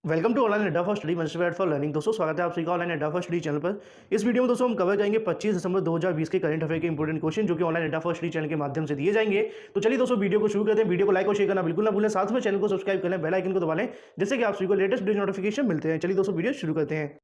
Welcome to online अड्डा for study मंच for learning. दोस्तों स्वागत है आप सभी का ऑनलाइन अड्डा फॉर स्टडी चैनल पर। इस वीडियो में दोस्तों हम कवर करेंगे 25 दिसंबर 2020 के करंट अफेयर के इंपोर्टेंट क्वेश्चन जो कि ऑनलाइन अड्डा फॉर स्टडी चैनल के माध्यम से दिए जाएंगे। तो चलिए दोस्तों वीडियो को शुरू करते हैं। वीडियो को लाइक और शेयर करना बिल्कुल ना भूलें, साथ में चैनल को सब्सक्राइब कर लें, बेल आइकन को दबा लें जिससे कि आप सभी को लेटेस्ट वीडियो नोटिफिकेशन मिलते हैं। चलिए दोस्तों वीडियो शुरू करते हैं।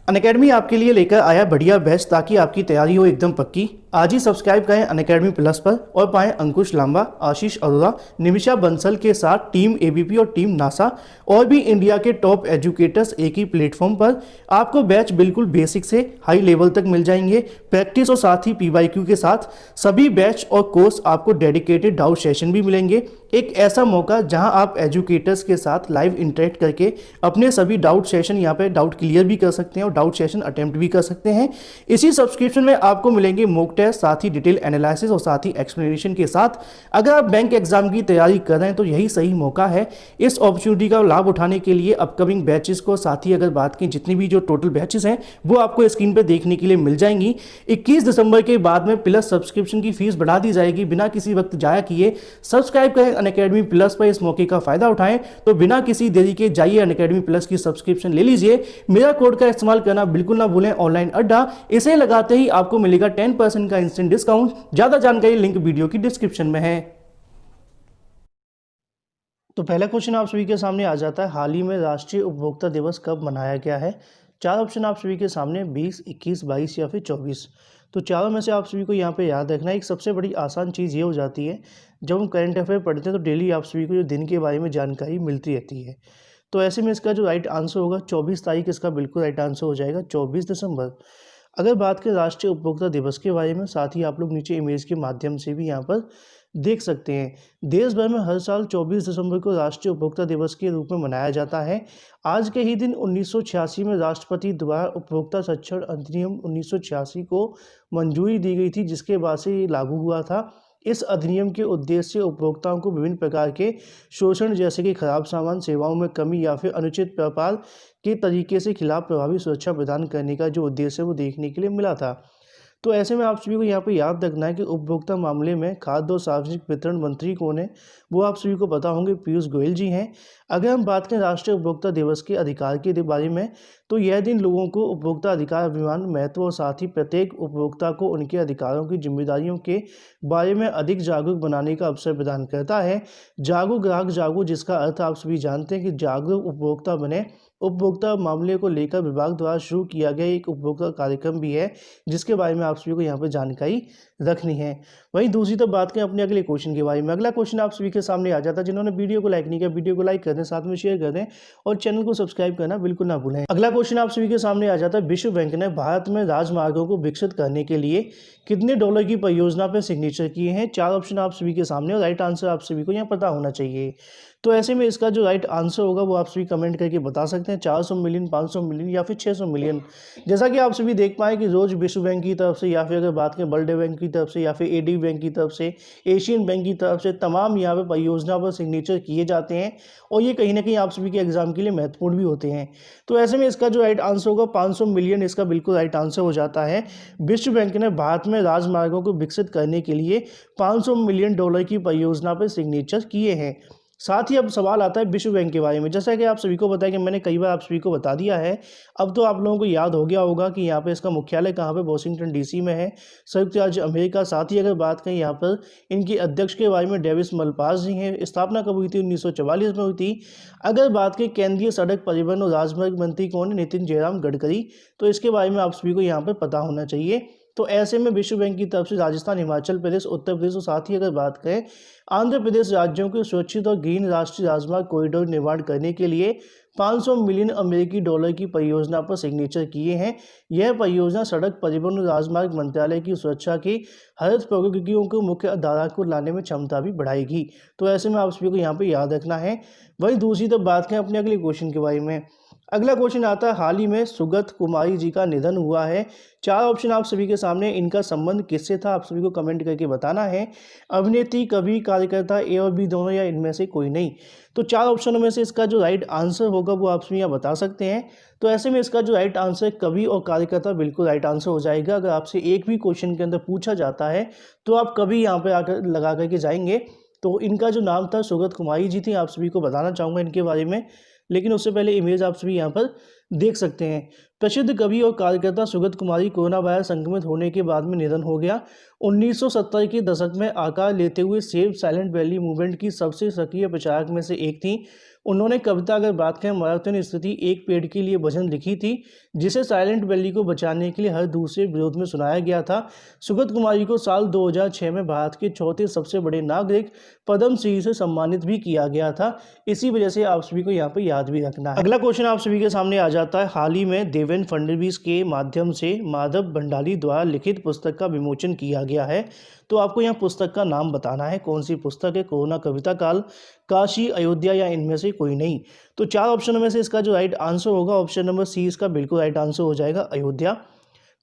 अनअकैडमी आपके लिए लेकर आया बढ़िया बेस्ट ताकि आपकी तैयारी हो एकदम पक्की। आज ही सब्सक्राइब करें अनअकैडमी प्लस पर और पाएं अंकुश लांबा, आशीष अरोड़ा, निमिषा बंसल के साथ टीम एबीपी और टीम नासा और भी इंडिया के टॉप एजुकेटर्स एक ही प्लेटफॉर्म पर। आपको बैच बिल्कुल बेसिक से हाई लेवल तक मिल जाएंगे, प्रैक्टिस और साथ ही पीवाईक्यू के साथ। सभी बैच और कोर्स आपको डेडिकेटेड डाउट सेशन भी मिलेंगे। एक ऐसा मौका जहां आप एजुकेटर्स के साथ लाइव इंटरेक्ट करके अपने सभी डाउट सेशन यहाँ पे डाउट क्लियर भी कर सकते हैं और डाउट सेशन अटेम्प्ट भी कर सकते हैं। इसी सब्सक्रिप्शन में आपको मिलेंगे मॉक टेस्ट, साथ ही डिटेल एनालिसिस और साथ ही एक्सप्लेनेशन के साथ। अगर आप बैंक एग्जाम की तैयारी कर रहे हैं तो यही सही मौका है इस अपॉर्चुनिटी का लाभ उठाने के लिए। अपकमिंग बैचेस को साथ ही अगर बात की जितनी भी जो टोटल बैचेस हैं वो आपको स्क्रीन पर देखने के लिए मिल जाएंगी। 21 दिसंबर के बाद में प्लस सब्सक्रिप्शन की फीस बढ़ा दी जाएगी। बिना किसी वक्त जाया किए सब्सक्राइब करें अनअकैडमी प्लस पर, इस मौके का फायदा उठाएं। तो बिना किसी देरी के जाइए अनअकैडमी प्लस की सब्सक्रिप्शन ले लीजिए। मेरा कोड का इस्तेमाल करना बिल्कुल ना भूलें, ऑनलाइन अड्डा। इसे लगाते ही आपको मिलेगा 10% का इंस्टेंट डिस्काउंट। ज्यादा जानकारी लिंक वीडियो की डिस्क्रिप्शन में है। तो पहला क्वेश्चन आप सभी के सामने आ जाता है, हाल ही में राष्ट्रीय उपभोक्ता दिवस कब मनाया गया है। चार ऑप्शन आप सभी के सामने 20, 21, 22 या फिर 24। तो चारों में से आप सभी को यहाँ पे याद रखना है। एक सबसे बड़ी आसान चीज़ ये हो जाती है, जब हम करंट अफेयर पढ़ते हैं तो डेली आप सभी को जो दिन के बारे में जानकारी मिलती रहती है। तो ऐसे में इसका जो राइट आंसर होगा 24 तारीख, इसका बिल्कुल राइट आंसर हो जाएगा 24 दिसंबर। अगर बात करें राष्ट्रीय उपभोक्ता दिवस के बारे में, साथ ही आप लोग नीचे इमेज के माध्यम से भी यहाँ पर देख सकते हैं। देश भर में हर साल 24 दिसंबर को राष्ट्रीय उपभोक्ता दिवस के रूप में मनाया जाता है। आज के ही दिन 1986 में राष्ट्रपति द्वारा उपभोक्ता संरक्षण अधिनियम 1986 को मंजूरी दी गई थी, जिसके बाद से ये लागू हुआ था। इस अधिनियम के उद्देश्य उपभोक्ताओं को विभिन्न प्रकार के शोषण जैसे कि खराब सामान, सेवाओं में कमी या फिर अनुचित व्यापार के तरीके से खिलाफ प्रभावी सुरक्षा प्रदान करने का जो उद्देश्य है वो देखने के लिए मिला था। तो ऐसे में आप सभी को यहाँ पे याद रखना है कि उपभोक्ता मामले में खाद्य और सार्वजनिक वितरण मंत्री कौन है, वो आप सभी को पता होंगे, पीयूष गोयल जी हैं। अगर हम बात करें राष्ट्रीय उपभोक्ता दिवस के अधिकार के बारे में, तो यह दिन लोगों को उपभोक्ता अधिकार अभियान महत्व और साथ ही प्रत्येक उपभोक्ता को उनके अधिकारों की जिम्मेदारियों के बारे में अधिक जागरूक बनाने का अवसर प्रदान करता है। जागरूक ग्राहक जागरूक, जिसका अर्थ आप सभी जानते हैं कि जागरूक उपभोक्ता बने। उपभोक्ता मामले को लेकर विभाग द्वारा शुरू किया गया एक उपभोक्ता कार्यक्रम भी है, जिसके बारे में आप सभी को यहाँ पर जानकारी रखनी है। वहीं दूसरी तरफ बात करें अपने अगले क्वेश्चन के बारे में। अगला क्वेश्चन आप सभी के सामने आ जाता है। जिन्होंने वीडियो को लाइक नहीं किया, वीडियो को लाइक कर दें, साथ में शेयर कर दें और चैनल को सब्सक्राइब करना बिल्कुल ना भूलें। अगला क्वेश्चन आप सभी के सामने आ जाता है, विश्व बैंक ने भारत में राजमार्गों को विकसित करने के लिए कितने डॉलर की परियोजना पर सिग्नेचर किए हैं। चार ऑप्शन आप सभी के सामने और राइट आंसर आप सभी को यहाँ पता होना चाहिए। तो ऐसे में इसका जो राइट आंसर होगा वो आप सभी कमेंट करके बता सकते हैं। 400 मिलियन, 500 मिलियन या फिर 600 मिलियन। जैसा कि आप सभी देख पाए कि रोज विश्व बैंक की तरफ से या फिर अगर बात करें वर्ल्ड बैंक की तरफ से या फिर एडी बैंक की तरफ से, एशियन बैंक की तरफ से, तमाम यहाँ पे परियोजना पर सिग्नेचर किए जाते हैं और ये कहीं ना कहीं आप सभी के एग्जाम के लिए महत्वपूर्ण भी होते हैं। तो ऐसे में इसका जो राइट आंसर होगा 500 मिलियन, इसका बिल्कुल राइट आंसर हो जाता है। विश्व बैंक ने भारत में राजमार्गों को विकसित करने के लिए 500 मिलियन डॉलर की परियोजना पर सिग्नेचर किए हैं। साथ ही अब सवाल आता है विश्व बैंक के बारे में। जैसा कि आप सभी को बताया कि मैंने कई बार आप सभी को बता दिया है, अब तो आप लोगों को याद हो गया होगा कि यहाँ पे इसका मुख्यालय कहाँ पे, वॉशिंगटन डीसी में है, संयुक्त राज्य अमेरिका। साथ ही अगर बात करें यहाँ पर इनके अध्यक्ष के बारे में, डेविस मलपास जी हैं। स्थापना कब हुई थी? 1944 में हुई थी। अगर बात करें केंद्रीय सड़क परिवहन और राजमार्ग मंत्री कौन है? नितिन जयराम गडकरी। तो इसके बारे में आप सभी को यहाँ पर पता होना चाहिए। तो ऐसे में विश्व बैंक की तरफ से राजस्थान, हिमाचल प्रदेश, उत्तर प्रदेश और साथ ही अगर बात करें आंध्र प्रदेश राज्यों के सुरक्षित और ग्रीन राष्ट्रीय राजमार्ग कॉरिडोर निर्माण करने के लिए 500 मिलियन अमेरिकी डॉलर की परियोजना पर सिग्नेचर किए हैं। यह परियोजना सड़क परिवहन और राजमार्ग मंत्रालय की सुरक्षा की हरित प्रौद्योगिकियों को मुख्य धारा को लाने में क्षमता भी बढ़ाएगी। तो ऐसे में आप सभी को यहाँ पर याद रखना है। वहीं दूसरी तरफ बात करें अपने अगले क्वेश्चन के बारे में। अगला क्वेश्चन आता है, हाल ही में सुगत कुमारी जी का निधन हुआ है। चार ऑप्शन आप सभी के सामने, इनका संबंध किससे था आप सभी को कमेंट करके बताना है। अभिनेत्री, कवि, कार्यकर्ता, ए और बी दोनों या इनमें से कोई नहीं। तो चार ऑप्शनों में से इसका जो राइट आंसर होगा वो आप सभी यहाँ बता सकते हैं। तो ऐसे में इसका जो राइट आंसर कवि और कार्यकर्ता बिल्कुल राइट आंसर हो जाएगा। अगर आपसे एक भी क्वेश्चन के अंदर पूछा जाता है तो आप कवि यहाँ पे आकर लगा करके जाएंगे। तो इनका जो नाम था सुगत कुमारी जी थी। आप सभी को बताना चाहूँगा इनके बारे में। लेकिन उससे पहले इमेज आप सभी यहाँ पर देख सकते हैं। प्रसिद्ध कवि और कार्यकर्ता सुगत कुमारी कोरोना वायरस संक्रमित होने के बाद में निधन हो गया। 1970 के दशक में आकार लेते हुए सेव साइलेंट वैली मूवमेंट की सबसे सक्रिय प्रचारक में से एक थी। उन्होंने कविता अगर बात करें मैराथन स्थिति एक पेड़ के लिए भजन लिखी थी, जिसे साइलेंट वैली को बचाने के लिए हर दूसरे विरोध में सुनाया गया था। सुगत कुमारी को साल 2006 में भारत के चौथे सबसे बड़े नागरिक पद्म श्री से सम्मानित भी किया गया था। इसी वजह से आप सभी को यहाँ पर याद भी रखना है। अगला क्वेश्चन आप सभी के सामने आ जाता है। हाल ही में देवेंद्र फडणवीस के माध्यम से माधव भंडारी द्वारा लिखित पुस्तक का विमोचन किया गया है। तो आपको यहाँ पुस्तक का नाम बताना है, कौन सी पुस्तक है। कोरोना कविता काल, काशी, अयोध्या या इनमें से कोई नहीं। तो 4 ऑप्शनों में से इसका जो राइट आंसर होगा ऑप्शन नंबर सी इसका बिल्कुल राइट आंसर हो जाएगा, अयोध्या।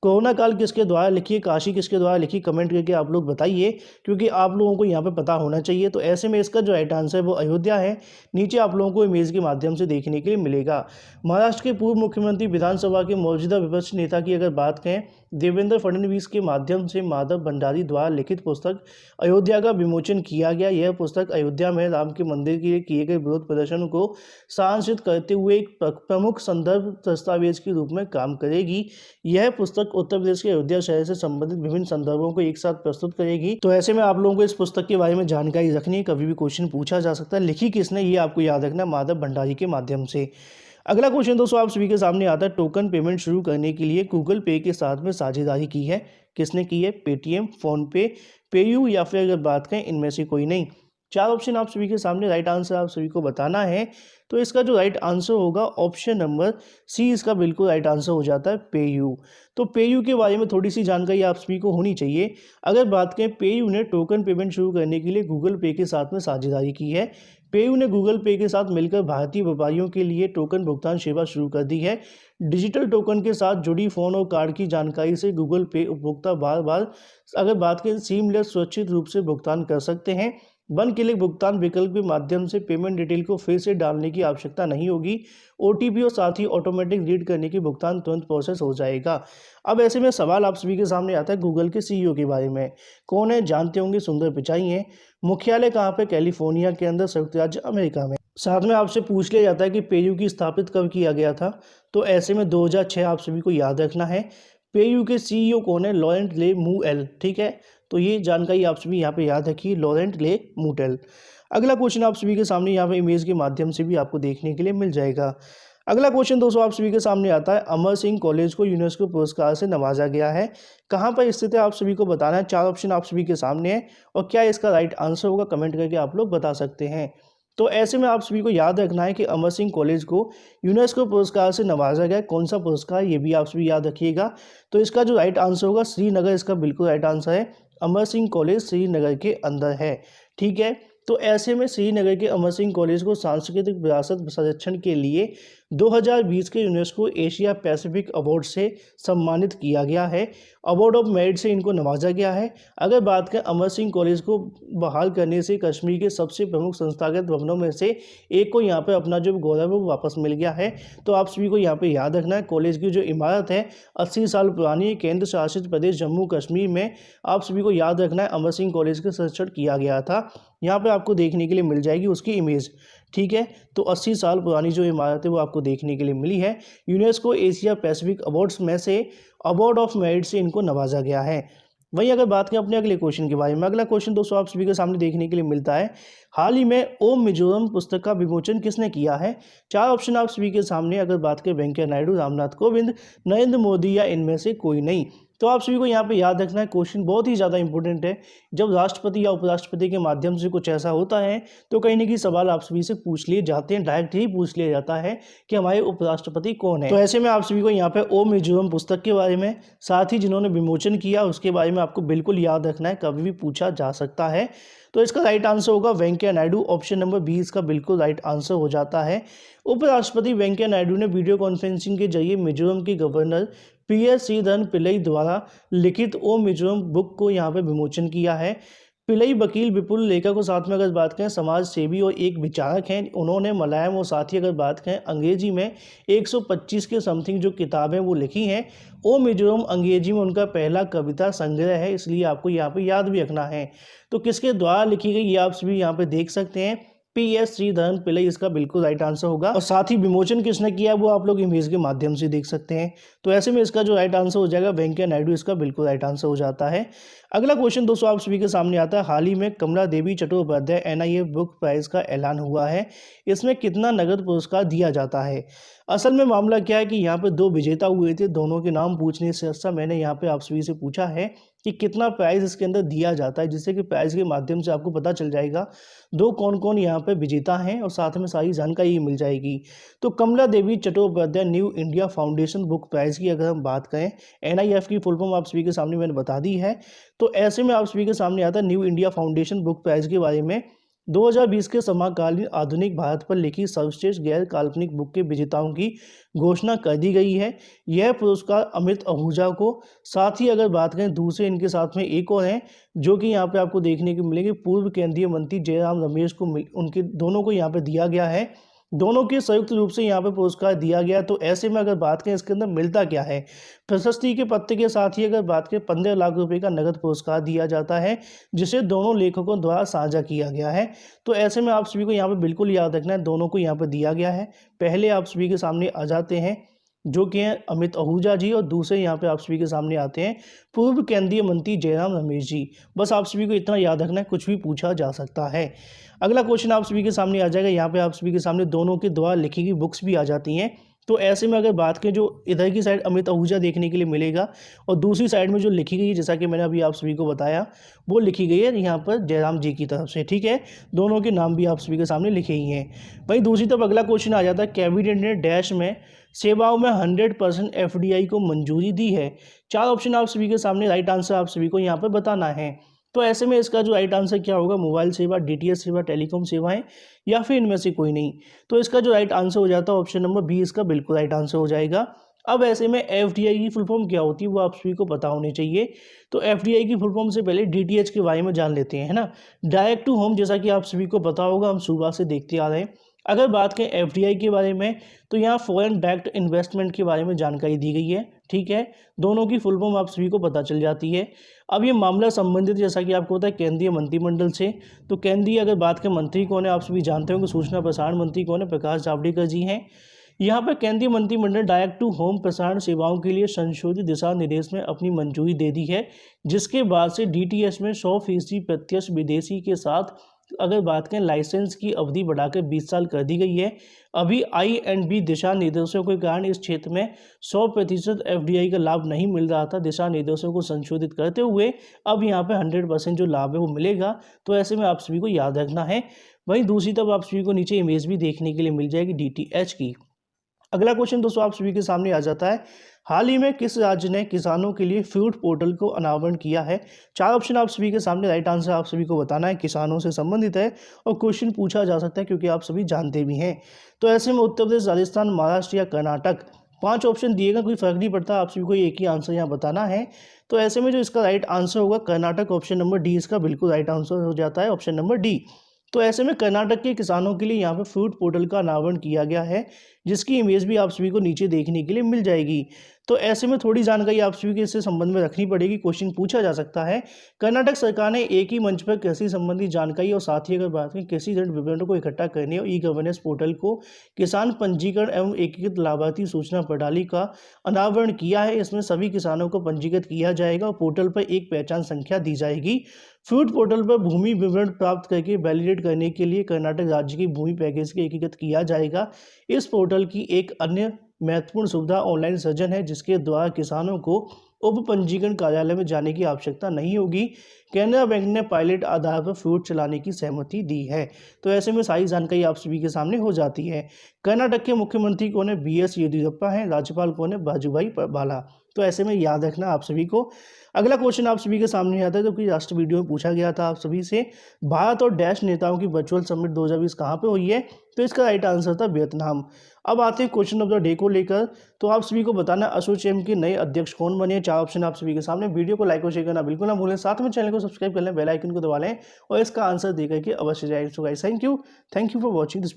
कोरोना काल किसके द्वारा लिखी है, काशी किसके द्वारा लिखी, कमेंट करके आप लोग बताइए, क्योंकि आप लोगों को यहाँ पे पता होना चाहिए। तो ऐसे में इसका जो राइट आंसर है वो अयोध्या है। नीचे आप लोगों को इमेज के माध्यम से देखने के लिए मिलेगा। महाराष्ट्र के पूर्व मुख्यमंत्री, विधानसभा के मौजूदा विपक्ष नेता की अगर बात करें, देवेंद्र फडणवीस के माध्यम से माधव भंडारी द्वारा लिखित पुस्तक अयोध्या का विमोचन किया गया। यह पुस्तक अयोध्या में राम के मंदिर के लिए किए गए विरोध प्रदर्शन को सारांशित करते हुए एक प्रमुख संदर्भ दस्तावेज के रूप में काम करेगी। यह पुस्तक उत्तर प्रदेश के अयोध्या शहर से संबंधित विभिन्न संदर्भों को एक साथ प्रस्तुत करेगी। तो ऐसे में आप लोगों को इस पुस्तक के बारे में जानकारी रखनी है, कभी भी क्वेश्चन पूछा जा सकता है। लिखी किसने, ये आपको याद रखना, माधव भंडारी के माध्यम से। अगला क्वेश्चन दोस्तों आप सभी के सामने आता है। टोकन पेमेंट शुरू करने के लिए गूगल पे के साथ में साझेदारी की है, किसने की है, पेटीएम, फोन पे, पेयू या फिर अगर बात करें इनमें से कोई नहीं। 4 ऑप्शन आप सभी के सामने, राइट आंसर आप सभी को बताना है। तो इसका जो राइट आंसर होगा ऑप्शन नंबर सी इसका बिल्कुल राइट आंसर हो जाता है, पेयू। तो पेयू के बारे में थोड़ी सी जानकारी आप सभी को होनी चाहिए। अगर बात करें, पेयू ने टोकन पेमेंट शुरू करने के लिए गूगल पे के साथ में साझेदारी की है। पेयू ने गूगल पे के साथ मिलकर भारतीय व्यापारियों के लिए टोकन भुगतान सेवा शुरू कर दी है। डिजिटल टोकन के साथ जुड़ी फोन और कार्ड की जानकारी से गूगल पे उपभोक्ता बार बार अगर बात करें सीमलेस सुरक्षित रूप से भुगतान कर सकते हैं। वन क्लिक भुगतान विकल्प के माध्यम से पेमेंट डिटेल को फिर से डालने की आवश्यकता नहीं होगी। ओटीपी और साथ ही ऑटोमेटिक रीड करने की भुगतान तुरंत प्रोसेस हो जाएगा। अब ऐसे में सवाल आप सभी के सामने आता है गूगल के सीईओ के बारे में। कौन है, जानते होंगे, सुंदर पिचाई हैं। मुख्यालय कहाँ पे, कैलिफोर्निया के अंदर, संयुक्त राज्य अमेरिका में। साथ में आपसे पूछ लिया जाता है कि पेयू की स्थापित कब किया गया था। तो ऐसे में 2006 आप सभी को याद रखना है। पेयू के सीईओ कौन है, लॉरेंट ले मूटेल। ठीक है, तो ये जानकारी आप सभी यहाँ पे याद रखिए, लॉरेंट ले मूटेल। अगला क्वेश्चन आप सभी के सामने यहाँ पे इमेज के माध्यम से भी आपको देखने के लिए मिल जाएगा। अगला क्वेश्चन दोस्तों आप सभी के सामने आता है। अमर सिंह कॉलेज को यूनेस्को पुरस्कार से नवाजा गया है, कहाँ पर स्थित है आप सभी को बताना है। 4 ऑप्शन आप सभी के सामने है और क्या इसका राइट आंसर होगा कमेंट करके आप लोग बता सकते हैं। तो ऐसे में आप सभी को याद रखना है कि अमर सिंह कॉलेज को यूनेस्को पुरस्कार से नवाजा गया। कौन सा पुरस्कार, ये भी आप सभी याद रखिएगा। तो इसका जो राइट आंसर होगा श्रीनगर, इसका बिल्कुल राइट आंसर है। अमर सिंह कॉलेज श्रीनगर के अंदर है। ठीक है, तो ऐसे में श्रीनगर के अमर सिंह कॉलेज को सांस्कृतिक विरासत संरक्षण के लिए 2020 के यूनेस्को एशिया पैसिफिक अवार्ड से सम्मानित किया गया है। अवार्ड ऑफ मेरिट से इनको नवाजा गया है। अगर बात करें, अमर सिंह कॉलेज को बहाल करने से कश्मीर के सबसे प्रमुख संस्थागत भवनों में से एक को यहाँ पर अपना जो गौरव है वो वापस मिल गया है। तो आप सभी को यहाँ पे याद रखना है, कॉलेज की जो इमारत है 80 साल पुरानी, केंद्र शासित प्रदेश जम्मू कश्मीर में आप सभी को याद रखना है अमर सिंह कॉलेज का संरक्षण किया गया था। यहाँ पे आपको देखने के लिए मिल जाएगी उसकी इमेज। ठीक है, तो 80 साल पुरानी जो इमारत है वो आपको देखने के लिए मिली है। यूनेस्को एशिया पैसिफिक अवार्ड्स में से अवार्ड ऑफ मेरिट से इनको नवाजा गया है। वहीं अगर बात करें अपने अगले क्वेश्चन के बारे में, अगला क्वेश्चन दोस्तों आप सभी के सामने देखने के लिए मिलता है। हाल ही में ओम मिजोरम पुस्तक का विमोचन किसने किया है। 4 ऑप्शन आप सभी के सामने, अगर बात करें वेंकैया नायडू, रामनाथ कोविंद, नरेंद्र मोदी या इनमें से कोई नहीं। तो आप सभी को यहाँ पे याद रखना है, क्वेश्चन बहुत ही ज़्यादा इंपॉर्टेंट है। जब राष्ट्रपति या उपराष्ट्रपति के माध्यम से कुछ ऐसा होता है तो कहीं ना कहीं सवाल आप सभी से पूछ लिए जाते हैं, डायरेक्ट ही पूछ लिया जाता है कि हमारे उपराष्ट्रपति कौन है। तो ऐसे में आप सभी को यहाँ पे ओम मिजोरम पुस्तक के बारे में, साथ ही जिन्होंने विमोचन किया उसके बारे में आपको बिल्कुल याद रखना है, कभी भी पूछा जा सकता है। तो इसका राइट आंसर होगा Venkaiah Naidu. Option number B इसका बिल्कुल राइट आंसर हो जाता है। उपराष्ट्रपति वेंकैया नायडू ने वीडियो कॉन्फ्रेंसिंग के जरिए मिजोरम के गवर्नर PS श्रीधरन पिल्लई द्वारा लिखित ओम मिजोरम बुक को यहाँ पे विमोचन किया है। पिल्लई वकील, विपुल लेखक और साथ में अगर बात करें समाज सेवी और एक विचारक हैं। उन्होंने मलयालम और साथ ही अगर बात करें अंग्रेजी में 125 के समथिंग जो किताबें वो लिखी हैं। ओम मिजोरम अंग्रेजी में उनका पहला कविता संग्रह है, इसलिए आपको यहाँ पे याद भी रखना है। तो किसके द्वारा लिखी गई ये आप सभी यहाँ पे देख सकते हैं। PS श्रीधरन पिल्लई इसका बिल्कुल राइट आंसर होगा। और साथ ही विमोचन किसने किया वो आप लोग इमेज के माध्यम से देख सकते हैं। तो ऐसे में इसका जो राइट आंसर हो जाएगा वेंकैया नायडू, इसका बिल्कुल राइट आंसर हो जाता है। अगला क्वेश्चन दोस्तों आप सभी के सामने आता है, हाल ही में कमला Devi Chattopadhyay NIF book prize का ऐलान हुआ है, इसमें कितना नगद पुरस्कार दिया जाता है। असल में मामला क्या है कि यहाँ पे 2 विजेता हुए थे, दोनों के नाम पूछने से अच्छा मैंने यहाँ पे आप सभी से पूछा है कि कितना प्राइज इसके अंदर दिया जाता है, जिससे कि प्राइज के माध्यम से आपको पता चल जाएगा दो कौन कौन यहाँ पे विजेता हैं और साथ में सारी जानकारी मिल जाएगी। तो Kamala Devi Chattopadhyay new India foundation book prize की अगर हम बात करें, NIF की फुल फॉर्म आप सभी के सामने मैंने बता दी है। तो ऐसे में आप सभी के सामने आता है new India foundation book prize के बारे में। 2020 के समकालीन आधुनिक भारत पर लिखी सर्वश्रेष्ठ गैर काल्पनिक बुक के विजेताओं की घोषणा कर दी गई है। यह पुरस्कार अमित आहूजा को, साथ ही अगर बात करें दूसरे इनके साथ में एक और हैं जो कि यहाँ पे आपको देखने को मिलेंगे, पूर्व केंद्रीय मंत्री जयराम रमेश को उनके दोनों को यहाँ पे दिया गया है। दोनों के संयुक्त रूप से यहाँ पे पुरस्कार दिया गया। तो ऐसे में अगर बात करें इसके अंदर मिलता क्या है, प्रशस्ति के पत्र के साथ ही अगर बात करें 15 लाख रुपए का नगद पुरस्कार दिया जाता है, जिसे दोनों लेखकों द्वारा साझा किया गया है। तो ऐसे में आप सभी को यहाँ पे बिल्कुल याद रखना है, दोनों को यहाँ पे दिया गया है। पहले आप सभी के सामने आ जाते हैं जो कि हैं अमित आहूजा जी, और दूसरे यहाँ पे आप सभी के सामने आते हैं पूर्व केंद्रीय मंत्री जयराम रमेश जी। बस आप सभी को इतना याद रखना है, कुछ भी पूछा जा सकता है। अगला क्वेश्चन आप सभी के सामने आ जाएगा, यहाँ पे आप सभी के सामने दोनों के द्वारा लिखी गई बुक्स भी आ जाती हैं। तो ऐसे में अगर बात करें, जो इधर की साइड अमित आहूजा देखने के लिए मिलेगा और दूसरी साइड में जो लिखी गई है, जैसा कि मैंने अभी आप सभी को बताया, वो लिखी गई है यहाँ पर जयराम जी की तरफ से। ठीक है, दोनों के नाम भी आप सभी के सामने लिखे ही हैं। वहीं दूसरी तरफ अगला क्वेश्चन आ जाता है, कैबिनेट ने डैश में सेवाओं में 100% FDI को मंजूरी दी है। 4 ऑप्शन आप सभी के सामने, राइट आंसर आप सभी को यहाँ पर बताना है। तो ऐसे में इसका जो राइट आंसर क्या होगा, मोबाइल सेवा, DTH सेवा, टेलीकॉम सेवाएं, या फिर इनमें से कोई नहीं। तो इसका जो राइट आंसर हो जाता है ऑप्शन नंबर बी, इसका बिल्कुल राइट आंसर हो जाएगा। अब ऐसे में FDI की फुल फॉर्म क्या होती है वो आप सभी को पता होनी चाहिए। तो FDI की फुल फॉर्म से पहले DTH के बारे में जान लेते हैं, है ना। डायरेक्ट टू होम, जैसा कि आप सभी को पता होगा, हम सुबह से देखते आ रहे हैं। अगर बात करें FDI के बारे में, तो यहाँ फॉरेन डायरेक्ट इन्वेस्टमेंट के बारे में जानकारी दी गई है। ठीक है, दोनों की फुल फॉर्म आप सभी को पता चल जाती है। अब ये मामला संबंधित, जैसा कि आपको पता है, केंद्रीय मंत्रिमंडल से। तो केंद्रीय अगर बात करें मंत्री कौन है, आप सभी जानते होंगे, सूचना प्रसारण मंत्री कौन है, प्रकाश जावड़ेकर जी हैं। यहाँ पर केंद्रीय मंत्रिमंडल डायरेक्ट टू होम प्रसारण सेवाओं के लिए संशोधित दिशा निर्देश में अपनी मंजूरी दे दी है, जिसके बाद से DTH में 100% प्रत्यक्ष विदेशी के साथ अगर बात करें लाइसेंस की अवधि बढ़ाकर 20 साल कर दी गई है। अभी INB दिशा निर्देशों के कारण इस क्षेत्र में 100% FDI का लाभ नहीं मिल रहा था। दिशा निर्देशों को संशोधित करते हुए अब यहाँ पे 100% जो लाभ है वो मिलेगा। तो ऐसे में आप सभी को याद रखना है। वहीं दूसरी तरफ आप सभी को नीचे इमेज भी देखने के लिए मिल जाएगी DTH की। अगला क्वेश्चन दोस्तों आप सभी के सामने आ जाता है, हाल ही में किस राज्य ने किसानों के लिए फ्रूट पोर्टल को अनावरण किया है। 4 ऑप्शन आप सभी के सामने, राइट आंसर आप सभी को बताना है, किसानों से संबंधित है और क्वेश्चन पूछा जा सकता है क्योंकि आप सभी जानते भी हैं। तो ऐसे में उत्तर प्रदेश, राजस्थान, महाराष्ट्र या कर्नाटक, 5 ऑप्शन दिएगा, कोई फर्क नहीं पड़ता, आप सभी को एक ही आंसर यहाँ बताना है। तो ऐसे में जो इसका राइट आंसर होगा कर्नाटक, ऑप्शन नंबर डी इसका बिल्कुल राइट आंसर हो जाता है, ऑप्शन नंबर डी। तो ऐसे में कर्नाटक के किसानों के लिए यहाँ पे फ्रूट पोर्टल का अनावरण किया गया है, जिसकी इमेज भी आप सभी को नीचे देखने के लिए मिल जाएगी। तो ऐसे में थोड़ी जानकारी आप सभी के इससे संबंध में रखनी पड़ेगी, क्वेश्चन पूछा जा सकता है। कर्नाटक सरकार ने एक ही मंच पर कृषि संबंधी जानकारी और साथ ही अगर बात करें कृषि ऋण विवरणों को इकट्ठा करने और ई-गवर्नेंस पोर्टल को किसान पंजीकरण एवं एकीकृत लाभार्थी सूचना प्रणाली का अनावरण किया है। इसमें सभी किसानों को पंजीकृत किया जाएगा और पोर्टल पर एक पहचान संख्या दी जाएगी। फ्रूट पोर्टल पर भूमि विवरण प्राप्त करके वैलिडेट करने के लिए कर्नाटक राज्य की भूमि पैकेज को एकीकृत किया जाएगा। इस पोर्टल की एक अन्य महत्वपूर्ण सुविधा ऑनलाइन सृजन है, जिसके द्वारा किसानों को उप पंजीकरण कार्यालय में जाने की आवश्यकता नहीं होगी। कैनरा बैंक ने पायलट आधार पर फ्रूट चलाने की सहमति दी है। तो ऐसे में सारी जानकारी आप सभी के सामने हो जाती है। कर्नाटक के मुख्यमंत्री कौन है, BS येदियुरप्पा हैं। राज्यपाल कौन है, वाजुभाई वाला। तो ऐसे में याद रखना आप सभी को। अगला क्वेश्चन आप सभी के सामने आता है, जो कि लास्ट वीडियो में पूछा गया था आप सभी से, भारत और डैश नेताओं की वर्चुअल समिट 2020 कहाँ पे हुई है। तो इसका राइट आंसर था वियतनाम। अब आते हैं क्वेश्चन ऑफ द डे को लेकर। तो आप सभी को बताना एसोचैम के नए अध्यक्ष कौन बने। 4 ऑप्शन आप सभी के सामने। वीडियो को लाइक और शेयर करना बिल्कुल ना भूलें, साथ में चैनल को सब्सक्राइब कर लें, बेल आइकन को दबा लें और इसका आंसर दे करके अवश्य जाए। So guys, thank you for watching this.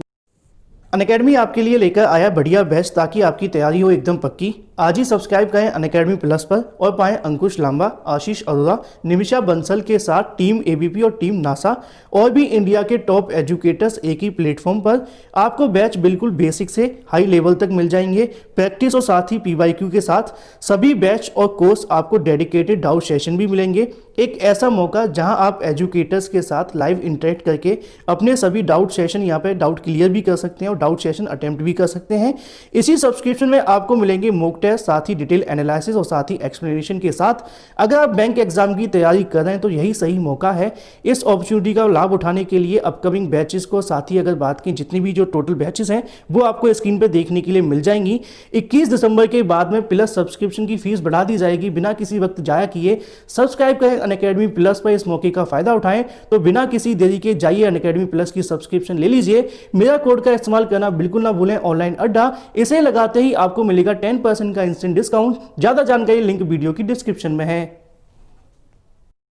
Unacademy आपके लिए लेकर आया बढ़िया बैच, ताकि आपकी तैयारी हो एकदम पक्की। आज ही सब्सक्राइब करें अनअकैडमी प्लस पर और पाएं अंकुश लांबा, आशीष अरोरा, निमिषा बंसल के साथ टीम एबीपी और टीम नासा और भी इंडिया के टॉप एजुकेटर्स एक ही प्लेटफॉर्म पर। आपको बैच बिल्कुल बेसिक से हाई लेवल तक मिल जाएंगे, प्रैक्टिस और साथ ही पीवाईक्यू के साथ। सभी बैच और कोर्स आपको डेडिकेटेड डाउट सेशन भी मिलेंगे। एक ऐसा मौका जहां आप एजुकेटर्स के साथ लाइव इंटरेक्ट करके अपने सभी डाउट सेशन यहाँ पे डाउट क्लियर भी कर सकते हैं और डाउट सेशन अटेम्प्ट भी कर सकते हैं। इसी सब्सक्रिप्शन में आपको मिलेंगे मॉक टेस्ट, साथ ही डिटेल एनालिसिस और साथ ही एक्सप्लेनेशन के साथ। अगर आप बैंक एग्जाम की तैयारी कर रहे हैं तो यही सही मौका है इस अपॉर्चुनिटी का लाभ उठाने के लिए। अपकमिंग बैचेस को साथ ही अगर बात की जितनी भी जो टोटल बैचेस हैं वो आपको स्क्रीन पर देखने के लिए मिल जाएंगी। 21 दिसंबर के बाद में प्लस सब्सक्रिप्शन की फीस बढ़ा दी जाएगी। बिना किसी वक्त जाया किए सब्सक्राइब करें अनअकैडमी प्लस पर, इस मौके का फायदा उठाएं। तो बिना किसी देरी के जाइए अनअकैडमी प्लस की सब्सक्रिप्शन ले लीजिए। मेरा कोड का इस्तेमाल करना बिल्कुल ना भूलें, ऑनलाइन अड्डा। इसे लगाते ही आपको मिलेगा 10% का इंस्टेंट डिस्काउंट। ज्यादा जानकारी लिंक वीडियो की डिस्क्रिप्शन में है।